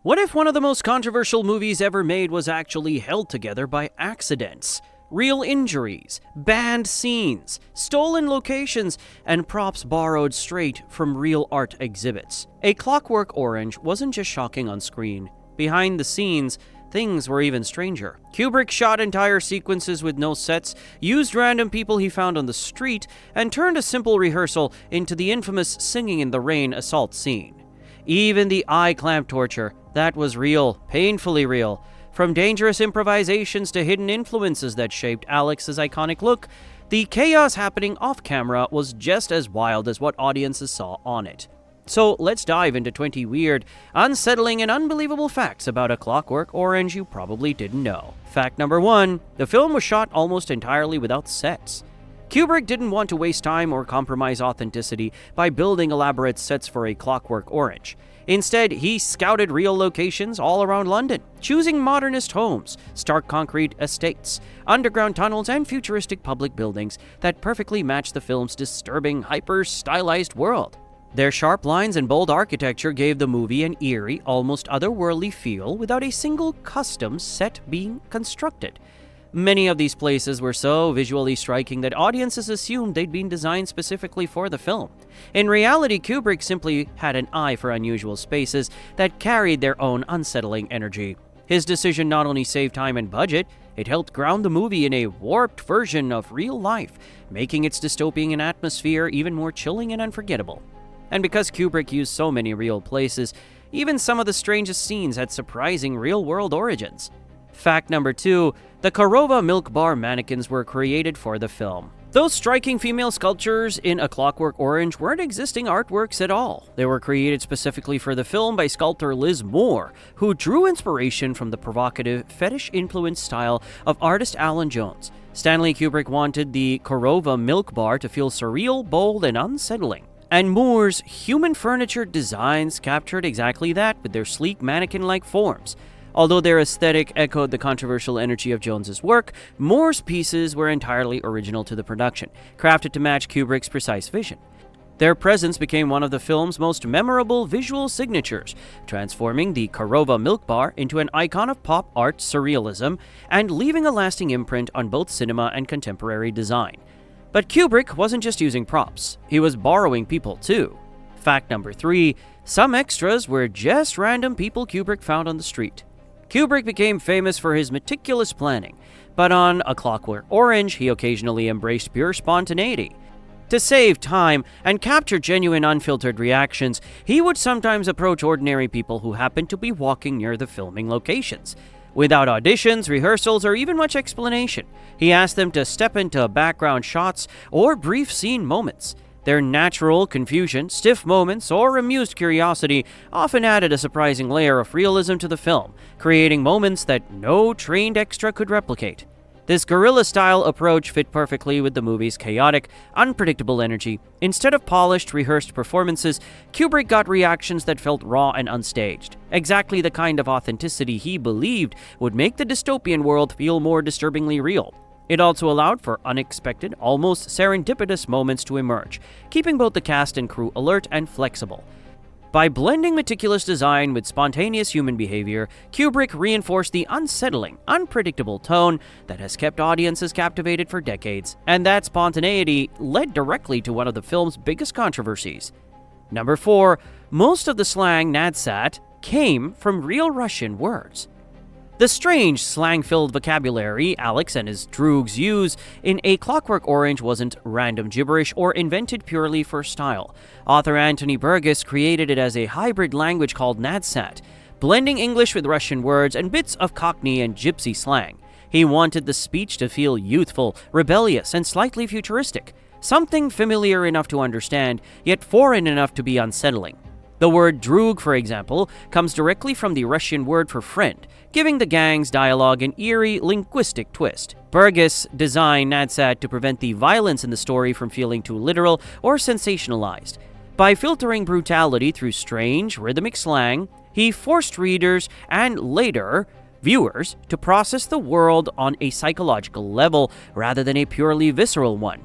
What if one of the most controversial movies ever made was actually held together by accidents? Real injuries, banned scenes, stolen locations, and props borrowed straight from real art exhibits. A Clockwork Orange wasn't just shocking on screen. Behind the scenes, things were even stranger. Kubrick shot entire sequences with no sets, used random people he found on the street, and turned a simple rehearsal into the infamous Singing in the Rain assault scene. Even the eye clamp torture, that was real, painfully real. From dangerous improvisations to hidden influences that shaped Alex's iconic look, the chaos happening off-camera was just as wild as what audiences saw on it. So let's dive into 20 weird, unsettling, and unbelievable facts about A Clockwork Orange you probably didn't know. Fact number 1, the film was shot almost entirely without sets. Kubrick didn't want to waste time or compromise authenticity by building elaborate sets for A Clockwork Orange. Instead, he scouted real locations all around London, choosing modernist homes, stark concrete estates, underground tunnels, and futuristic public buildings that perfectly matched the film's disturbing, hyper-stylized world. Their sharp lines and bold architecture gave the movie an eerie, almost otherworldly feel without a single custom set being constructed. Many of these places were so visually striking that audiences assumed they'd been designed specifically for the film. In reality, Kubrick simply had an eye for unusual spaces that carried their own unsettling energy. His decision not only saved time and budget, it helped ground the movie in a warped version of real life, making its dystopian atmosphere even more chilling and unforgettable. And because Kubrick used so many real places, even some of the strangest scenes had surprising real-world origins. Fact number 2, the Korova milk bar mannequins were created for the film. Those striking female sculptures in A Clockwork Orange weren't existing artworks at all. They were created specifically for the film by sculptor Liz Moore, who drew inspiration from the provocative, fetish-influenced style of artist Alan Jones. Stanley Kubrick wanted the Korova milk bar to feel surreal, bold, and unsettling. And Moore's human furniture designs captured exactly that with their sleek mannequin-like forms. Although their aesthetic echoed the controversial energy of Jones's work, Moore's pieces were entirely original to the production, crafted to match Kubrick's precise vision. Their presence became one of the film's most memorable visual signatures, transforming the Korova milk bar into an icon of pop art surrealism and leaving a lasting imprint on both cinema and contemporary design. But Kubrick wasn't just using props, he was borrowing people too. Fact number 3, some extras were just random people Kubrick found on the street. Kubrick became famous for his meticulous planning, but on A Clockwork Orange, he occasionally embraced pure spontaneity. To save time and capture genuine unfiltered reactions, he would sometimes approach ordinary people who happened to be walking near the filming locations. Without auditions, rehearsals, or even much explanation, he asked them to step into background shots or brief scene moments. Their natural confusion, stiff moments, or amused curiosity often added a surprising layer of realism to the film, creating moments that no trained extra could replicate. This guerrilla-style approach fit perfectly with the movie's chaotic, unpredictable energy. Instead of polished, rehearsed performances, Kubrick got reactions that felt raw and unstaged, exactly the kind of authenticity he believed would make the dystopian world feel more disturbingly real. It also allowed for unexpected, almost serendipitous moments to emerge, keeping both the cast and crew alert and flexible. By blending meticulous design with spontaneous human behavior, Kubrick reinforced the unsettling, unpredictable tone that has kept audiences captivated for decades, and that spontaneity led directly to one of the film's biggest controversies. Number 4, most of the slang nadsat came from real Russian words. The strange, slang-filled vocabulary Alex and his droogs use in A Clockwork Orange wasn't random gibberish or invented purely for style. Author Anthony Burgess created it as a hybrid language called nadsat, blending English with Russian words and bits of Cockney and Gypsy slang. He wanted the speech to feel youthful, rebellious, and slightly futuristic, something familiar enough to understand, yet foreign enough to be unsettling. The word droog, for example, comes directly from the Russian word for friend, giving the gang's dialogue an eerie linguistic twist. Burgess designed nadsat to prevent the violence in the story from feeling too literal or sensationalized. By filtering brutality through strange, rhythmic slang, he forced readers and later viewers to process the world on a psychological level rather than a purely visceral one.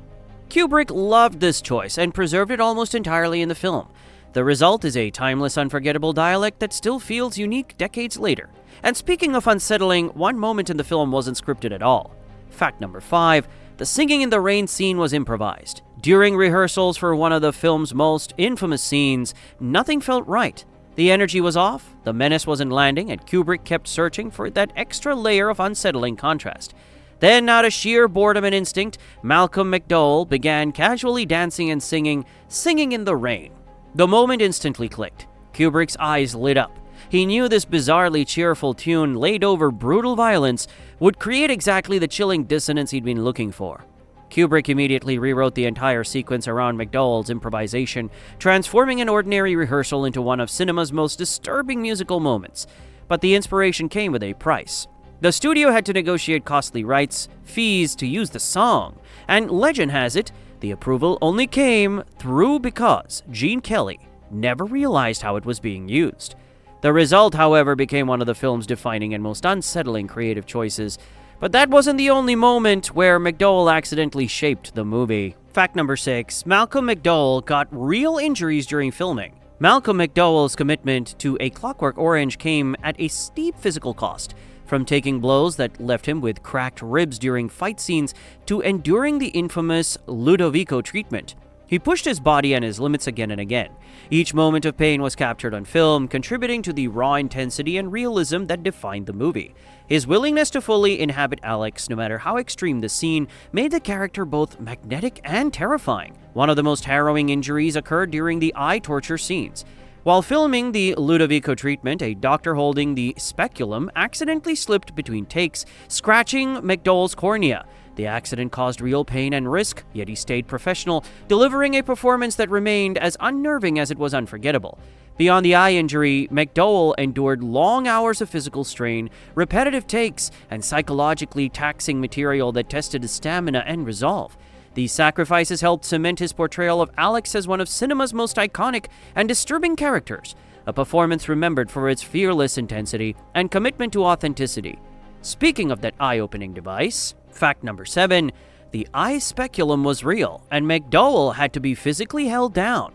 Kubrick loved this choice and preserved it almost entirely in the film. The result is a timeless, unforgettable dialect that still feels unique decades later. And speaking of unsettling, one moment in the film wasn't scripted at all. Fact number 5, the singing in the rain scene was improvised. During rehearsals for one of the film's most infamous scenes, nothing felt right. The energy was off, the menace wasn't landing, and Kubrick kept searching for that extra layer of unsettling contrast. Then, out of sheer boredom and instinct, Malcolm McDowell began casually dancing and singing Singing in the Rain. The moment instantly clicked. Kubrick's eyes lit up. He knew this bizarrely cheerful tune laid over brutal violence would create exactly the chilling dissonance he'd been looking for. Kubrick immediately rewrote the entire sequence around McDowell's improvisation, transforming an ordinary rehearsal into one of cinema's most disturbing musical moments. But the inspiration came with a price. The studio had to negotiate costly rights, fees to use the song, and legend has it, the approval only came through because Gene Kelly never realized how it was being used. The result, however, became one of the film's defining and most unsettling creative choices. But that wasn't the only moment where McDowell accidentally shaped the movie. Fact number 6, Malcolm McDowell got real injuries during filming. Malcolm McDowell's commitment to A Clockwork Orange came at a steep physical cost, from taking blows that left him with cracked ribs during fight scenes to enduring the infamous Ludovico treatment. He pushed his body and his limits again and again. Each moment of pain was captured on film, contributing to the raw intensity and realism that defined the movie. His willingness to fully inhabit Alex, no matter how extreme the scene, made the character both magnetic and terrifying. One of the most harrowing injuries occurred during the eye torture scenes. While filming the Ludovico treatment, a doctor holding the speculum accidentally slipped between takes, scratching McDowell's cornea. The accident caused real pain and risk, yet he stayed professional, delivering a performance that remained as unnerving as it was unforgettable. Beyond the eye injury, McDowell endured long hours of physical strain, repetitive takes, and psychologically taxing material that tested his stamina and resolve. These sacrifices helped cement his portrayal of Alex as one of cinema's most iconic and disturbing characters, a performance remembered for its fearless intensity and commitment to authenticity. Speaking of that eye-opening device, fact number 7, the eye speculum was real, and McDowell had to be physically held down.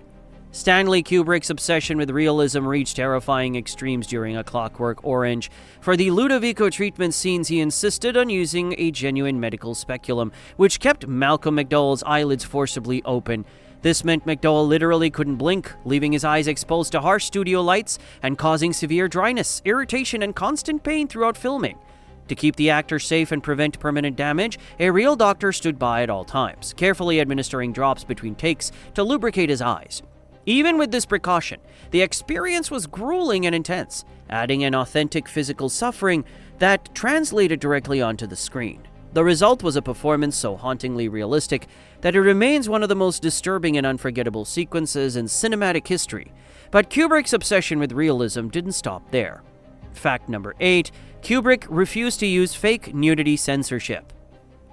Stanley Kubrick's obsession with realism reached terrifying extremes during A Clockwork Orange. For the Ludovico treatment scenes, he insisted on using a genuine medical speculum, which kept Malcolm McDowell's eyelids forcibly open. This meant McDowell literally couldn't blink, leaving his eyes exposed to harsh studio lights and causing severe dryness, irritation, and constant pain throughout filming. To keep the actor safe and prevent permanent damage, a real doctor stood by at all times, carefully administering drops between takes to lubricate his eyes. Even with this precaution, the experience was grueling and intense, adding an authentic physical suffering that translated directly onto the screen. The result was a performance so hauntingly realistic that it remains one of the most disturbing and unforgettable sequences in cinematic history. But Kubrick's obsession with realism didn't stop there. Fact number 8, Kubrick refused to use fake nudity censorship.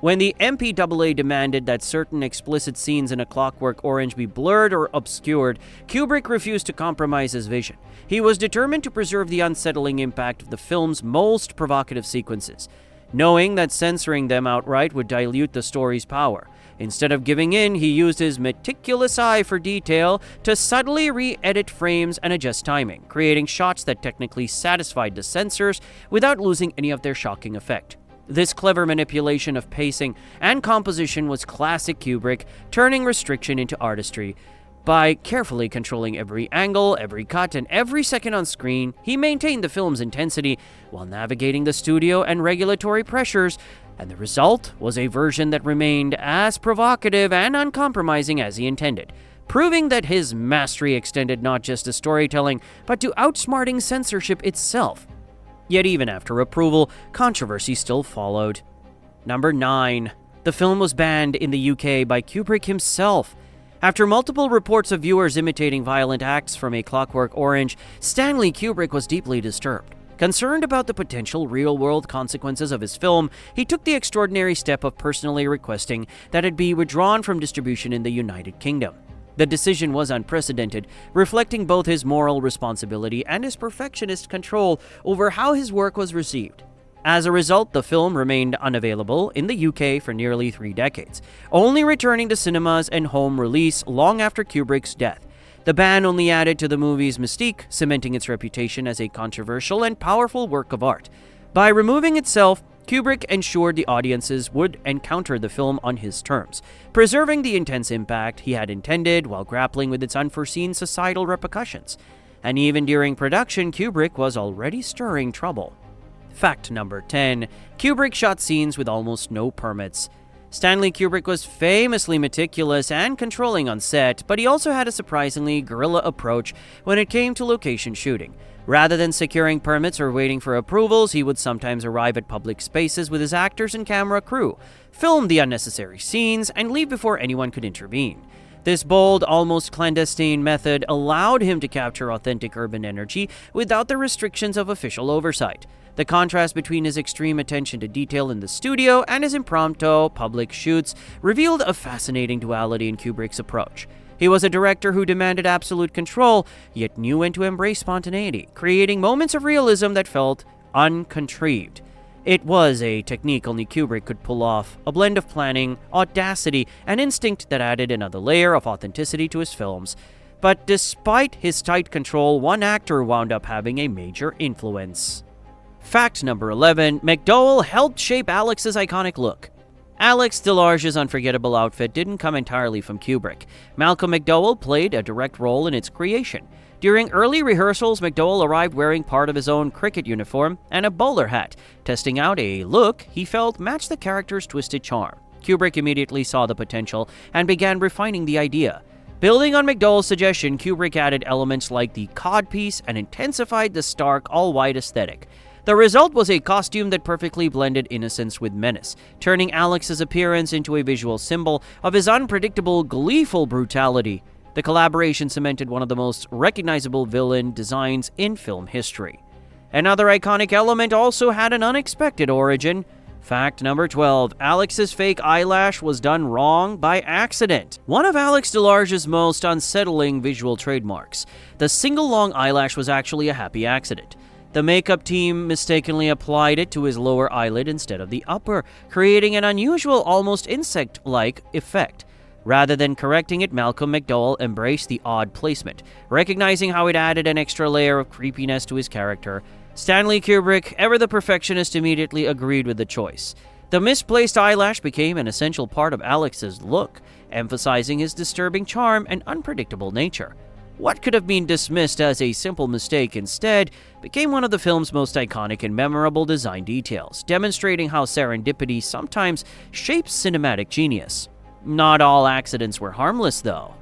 When the MPAA demanded that certain explicit scenes in A Clockwork Orange be blurred or obscured, Kubrick refused to compromise his vision. He was determined to preserve the unsettling impact of the film's most provocative sequences, knowing that censoring them outright would dilute the story's power. Instead of giving in, he used his meticulous eye for detail to subtly re-edit frames and adjust timing, creating shots that technically satisfied the censors without losing any of their shocking effect. This clever manipulation of pacing and composition was classic Kubrick, turning restriction into artistry. By carefully controlling every angle, every cut, and every second on screen, he maintained the film's intensity while navigating the studio and regulatory pressures, and the result was a version that remained as provocative and uncompromising as he intended, proving that his mastery extended not just to storytelling, but to outsmarting censorship itself. Yet even after approval, controversy still followed. Number 9. The film was banned in the UK by Kubrick himself. After multiple reports of viewers imitating violent acts from A Clockwork Orange, Stanley Kubrick was deeply disturbed. Concerned about the potential real-world consequences of his film, he took the extraordinary step of personally requesting that it be withdrawn from distribution in the United Kingdom. The decision was unprecedented, reflecting both his moral responsibility and his perfectionist control over how his work was received. As a result, the film remained unavailable in the UK for nearly 3 decades, only returning to cinemas and home release long after Kubrick's death. The ban only added to the movie's mystique, cementing its reputation as a controversial and powerful work of art. By removing itself, Kubrick ensured the audiences would encounter the film on his terms, preserving the intense impact he had intended while grappling with its unforeseen societal repercussions. And even during production, Kubrick was already stirring trouble. Fact number 10. Kubrick shot scenes with almost no permits. Stanley Kubrick was famously meticulous and controlling on set, but he also had a surprisingly guerrilla approach when it came to location shooting. Rather than securing permits or waiting for approvals, he would sometimes arrive at public spaces with his actors and camera crew, film the unnecessary scenes, and leave before anyone could intervene. This bold, almost clandestine method allowed him to capture authentic urban energy without the restrictions of official oversight. The contrast between his extreme attention to detail in the studio and his impromptu public shoots revealed a fascinating duality in Kubrick's approach. He was a director who demanded absolute control, yet knew when to embrace spontaneity, creating moments of realism that felt uncontrived. It was a technique only Kubrick could pull off, a blend of planning, audacity, and instinct that added another layer of authenticity to his films. But despite his tight control, one actor wound up having a major influence. Fact number 11. McDowell helped shape Alex's iconic look. Alex DeLarge's unforgettable outfit didn't come entirely from Kubrick. Malcolm McDowell played a direct role in its creation. During early rehearsals, McDowell arrived wearing part of his own cricket uniform and a bowler hat, testing out a look he felt matched the character's twisted charm. Kubrick immediately saw the potential and began refining the idea. Building on McDowell's suggestion, Kubrick added elements like the codpiece and intensified the stark, all-white aesthetic. The result was a costume that perfectly blended innocence with menace, turning Alex's appearance into a visual symbol of his unpredictable, gleeful brutality. The collaboration cemented one of the most recognizable villain designs in film history. Another iconic element also had an unexpected origin. Fact number 12. Alex's fake eyelash was done wrong by accident. One of Alex DeLarge's most unsettling visual trademarks. The single long eyelash was actually a happy accident. The makeup team mistakenly applied it to his lower eyelid instead of the upper, creating an unusual, almost insect-like effect. Rather than correcting it, Malcolm McDowell embraced the odd placement, recognizing how it added an extra layer of creepiness to his character. Stanley Kubrick, ever the perfectionist, immediately agreed with the choice. The misplaced eyelash became an essential part of Alex's look, emphasizing his disturbing charm and unpredictable nature. What could have been dismissed as a simple mistake instead became one of the film's most iconic and memorable design details, demonstrating how serendipity sometimes shapes cinematic genius. Not all accidents were harmless, though.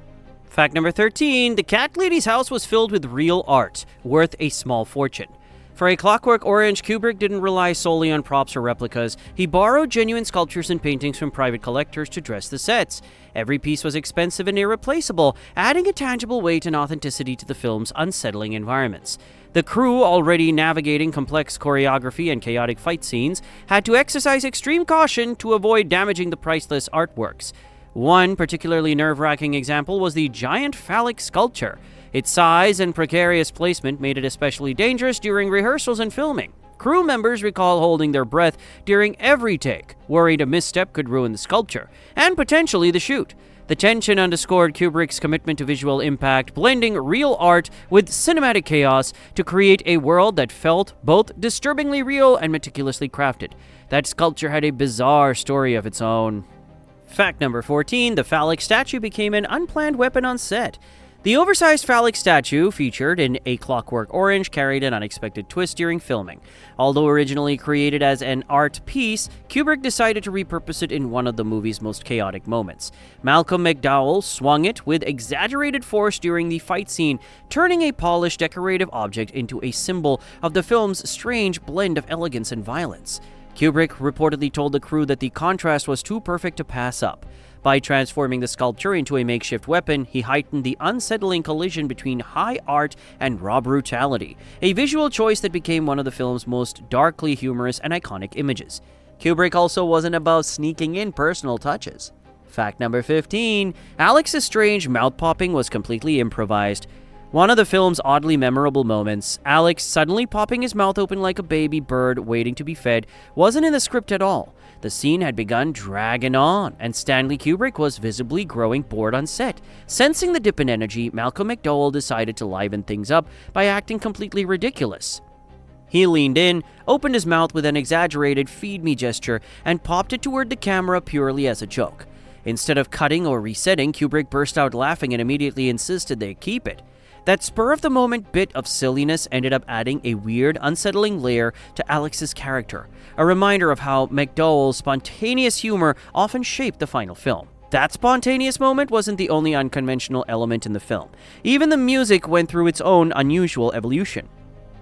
Fact number 13. The cat lady's house was filled with real art, worth a small fortune. For A Clockwork Orange, Kubrick didn't rely solely on props or replicas. He borrowed genuine sculptures and paintings from private collectors to dress the sets. Every piece was expensive and irreplaceable, adding a tangible weight and authenticity to the film's unsettling environments. The crew, already navigating complex choreography and chaotic fight scenes, had to exercise extreme caution to avoid damaging the priceless artworks. One particularly nerve-wracking example was the giant phallic sculpture. Its size and precarious placement made it especially dangerous during rehearsals and filming. Crew members recall holding their breath during every take, worried a misstep could ruin the sculpture, and potentially the shoot. The tension underscored Kubrick's commitment to visual impact, blending real art with cinematic chaos to create a world that felt both disturbingly real and meticulously crafted. That sculpture had a bizarre story of its own. Fact number 14. The phallic statue became an unplanned weapon on set. The oversized phallic statue featured in A Clockwork Orange carried an unexpected twist during filming. Although originally created as an art piece, Kubrick decided to repurpose it in one of the movie's most chaotic moments. Malcolm McDowell swung it with exaggerated force during the fight scene, turning a polished decorative object into a symbol of the film's strange blend of elegance and violence. Kubrick reportedly told the crew that the contrast was too perfect to pass up. By transforming the sculpture into a makeshift weapon, he heightened the unsettling collision between high art and raw brutality, a visual choice that became one of the film's most darkly humorous and iconic images. Kubrick also wasn't above sneaking in personal touches. Fact number 15. Alex's strange mouth popping was completely improvised. One of the film's oddly memorable moments, Alex suddenly popping his mouth open like a baby bird waiting to be fed, wasn't in the script at all. The scene had begun dragging on, and Stanley Kubrick was visibly growing bored on set. Sensing the dip in energy, Malcolm McDowell decided to liven things up by acting completely ridiculous. He leaned in, opened his mouth with an exaggerated feed me gesture, and popped it toward the camera purely as a joke. Instead of cutting or resetting, Kubrick burst out laughing and immediately insisted they keep it. That spur-of-the-moment bit of silliness ended up adding a weird, unsettling layer to Alex's character, a reminder of how McDowell's spontaneous humor often shaped the final film. That spontaneous moment wasn't the only unconventional element in the film. Even the music went through its own unusual evolution.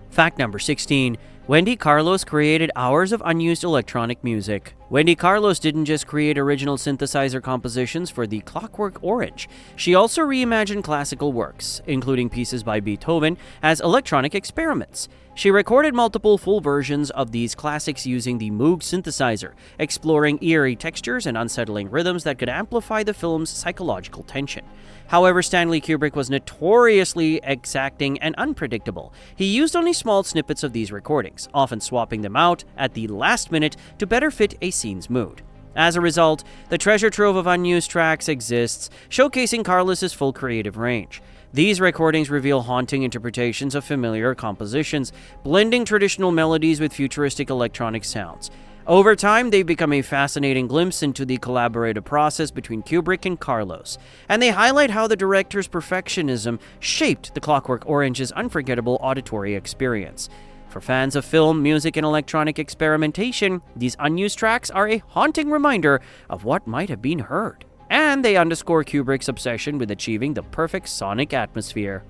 Fact number 16. Wendy Carlos created hours of unused electronic music. Wendy Carlos didn't just create original synthesizer compositions for The Clockwork Orange. She also reimagined classical works, including pieces by Beethoven, as electronic experiments. She recorded multiple full versions of these classics using the Moog synthesizer, exploring eerie textures and unsettling rhythms that could amplify the film's psychological tension. However, Stanley Kubrick was notoriously exacting and unpredictable. He used only small snippets of these recordings, often swapping them out at the last minute to better fit a scene's mood. As a result, the treasure trove of unused tracks exists, showcasing Carlos's full creative range. These recordings reveal haunting interpretations of familiar compositions, blending traditional melodies with futuristic electronic sounds. Over time, they've become a fascinating glimpse into the collaborative process between Kubrick and Carlos, and they highlight how the director's perfectionism shaped The Clockwork Orange's unforgettable auditory experience. For fans of film, music, and electronic experimentation, these unused tracks are a haunting reminder of what might have been heard, and they underscore Kubrick's obsession with achieving the perfect sonic atmosphere.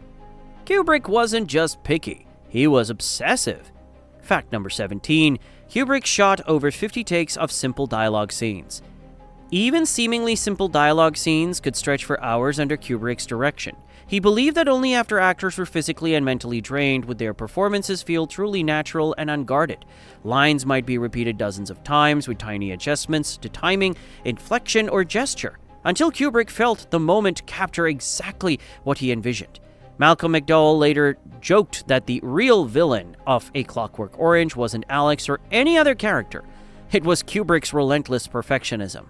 Kubrick wasn't just picky, he was obsessive. Fact number 17. Kubrick shot over 50 takes of simple dialogue scenes. Even seemingly simple dialogue scenes could stretch for hours under Kubrick's direction. He believed that only after actors were physically and mentally drained would their performances feel truly natural and unguarded. Lines might be repeated dozens of times with tiny adjustments to timing, inflection, or gesture, until Kubrick felt the moment capture exactly what he envisioned. Malcolm McDowell later joked that the real villain of A Clockwork Orange wasn't Alex or any other character. It was Kubrick's relentless perfectionism.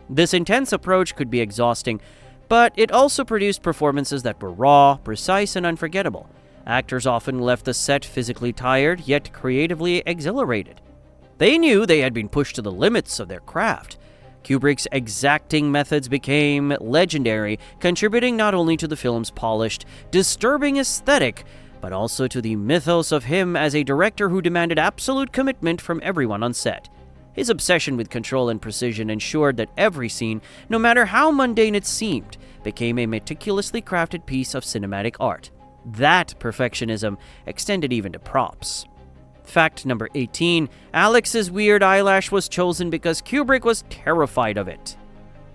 This intense approach could be exhausting, but it also produced performances that were raw, precise, and unforgettable. Actors often left the set physically tired, yet creatively exhilarated. They knew they had been pushed to the limits of their craft. Kubrick's exacting methods became legendary, contributing not only to the film's polished, disturbing aesthetic, but also to the mythos of him as a director who demanded absolute commitment from everyone on set. His obsession with control and precision ensured that every scene, no matter how mundane it seemed, became a meticulously crafted piece of cinematic art. That perfectionism extended even to props. Fact number 18. Alex's weird eyelash was chosen because Kubrick was terrified of it.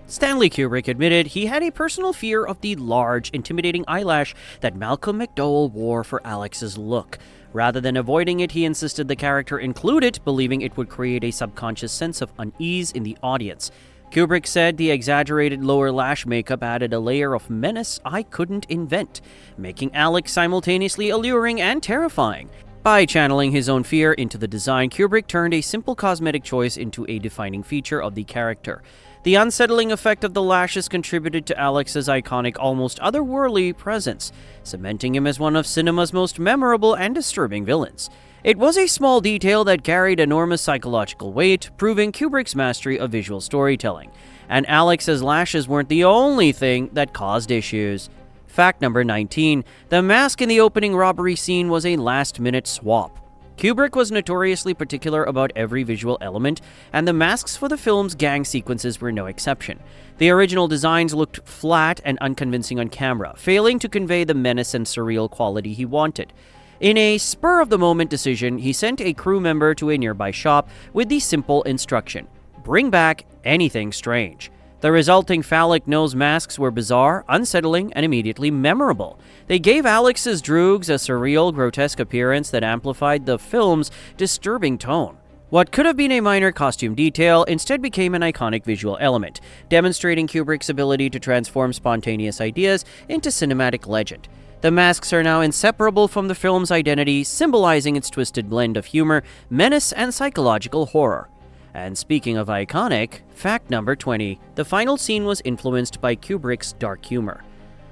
Stanley Kubrick admitted he had a personal fear of the large, intimidating eyelash that Malcolm McDowell wore for Alex's look. Rather than avoiding it, he insisted the character include it, believing it would create a subconscious sense of unease in the audience. Kubrick said the exaggerated lower lash makeup added a layer of menace I couldn't invent, making Alex simultaneously alluring and terrifying. By channeling his own fear into the design, Kubrick turned a simple cosmetic choice into a defining feature of the character. The unsettling effect of the lashes contributed to Alex's iconic, almost otherworldly presence, cementing him as one of cinema's most memorable and disturbing villains. It was a small detail that carried enormous psychological weight, proving Kubrick's mastery of visual storytelling. And Alex's lashes weren't the only thing that caused issues. Fact number 19. The mask in the opening robbery scene was a last-minute swap. Kubrick was notoriously particular about every visual element, and the masks for the film's gang sequences were no exception. The original designs looked flat and unconvincing on camera, failing to convey the menace and surreal quality he wanted. In a spur-of-the-moment decision, he sent a crew member to a nearby shop with the simple instruction: bring back anything strange. The resulting phallic nose masks were bizarre, unsettling, and immediately memorable. They gave Alex's droogs a surreal, grotesque appearance that amplified the film's disturbing tone. What could have been a minor costume detail instead became an iconic visual element, demonstrating Kubrick's ability to transform spontaneous ideas into cinematic legend. The masks are now inseparable from the film's identity, symbolizing its twisted blend of humor, menace, and psychological horror. And speaking of iconic, fact number 20, the final scene was influenced by Kubrick's dark humor.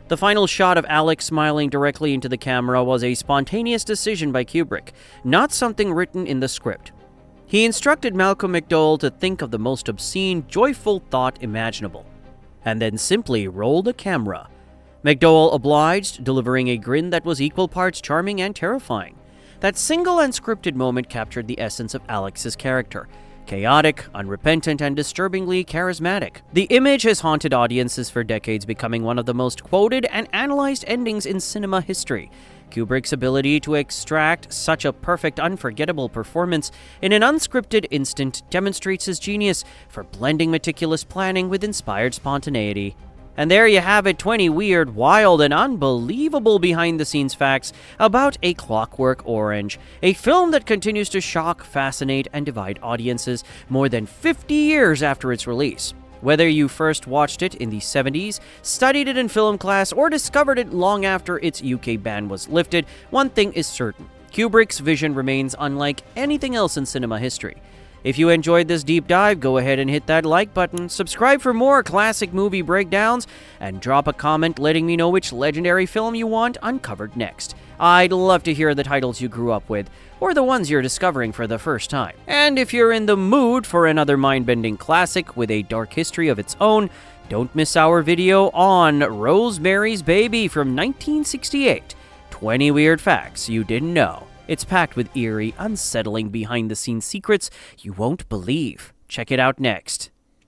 The final shot of Alex smiling directly into the camera was a spontaneous decision by Kubrick, not something written in the script. He instructed Malcolm McDowell to think of the most obscene, joyful thought imaginable, and then simply roll the camera. McDowell obliged, delivering a grin that was equal parts charming and terrifying. That single unscripted moment captured the essence of Alex's character. Chaotic, unrepentant, and disturbingly charismatic. The image has haunted audiences for decades, becoming one of the most quoted and analyzed endings in cinema history. Kubrick's ability to extract such a perfect, unforgettable performance in an unscripted instant demonstrates his genius for blending meticulous planning with inspired spontaneity. And there you have it, 20 weird, wild, and unbelievable behind-the-scenes facts about A Clockwork Orange, a film that continues to shock, fascinate, and divide audiences more than 50 years after its release. Whether you first watched it in the 70s, studied it in film class, or discovered it long after its UK ban was lifted, one thing is certain: Kubrick's vision remains unlike anything else in cinema history. If you enjoyed this deep dive, go ahead and hit that like button, subscribe for more classic movie breakdowns, and drop a comment letting me know which legendary film you want uncovered next. I'd love to hear the titles you grew up with, or the ones you're discovering for the first time. And if you're in the mood for another mind-bending classic with a dark history of its own, don't miss our video on Rosemary's Baby from 1968, 20 Weird Facts You Didn't Know. It's packed with eerie, unsettling behind-the-scenes secrets you won't believe. Check it out next.